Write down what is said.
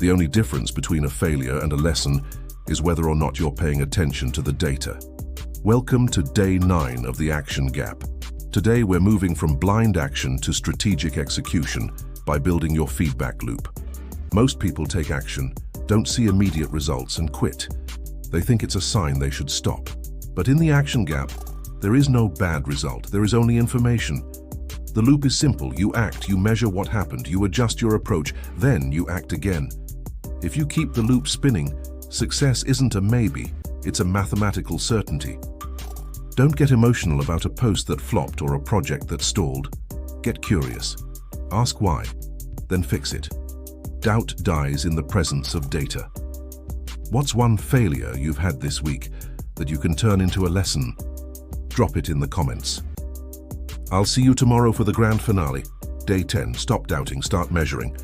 The only difference between a failure and a lesson is whether or not you're paying attention to the data. Welcome to Day 9 of the Action Gap. Today we're moving from blind action to strategic execution by building your feedback loop. Most people take action, don't see immediate results and quit. They think it's a sign they should stop. But in the Action Gap, there is no bad result, there is only information. The loop is simple. You act, you measure what happened, you adjust your approach, then you act again. If you keep the loop spinning, success isn't a maybe, it's a mathematical certainty. Don't get emotional about a post that flopped or a project that stalled. Get curious. Ask why, then fix it. Doubt dies in the presence of data. What's one failure you've had this week that you can turn into a lesson? Drop it in the comments. I'll see you tomorrow for the grand finale. Day 10, stop doubting, start measuring.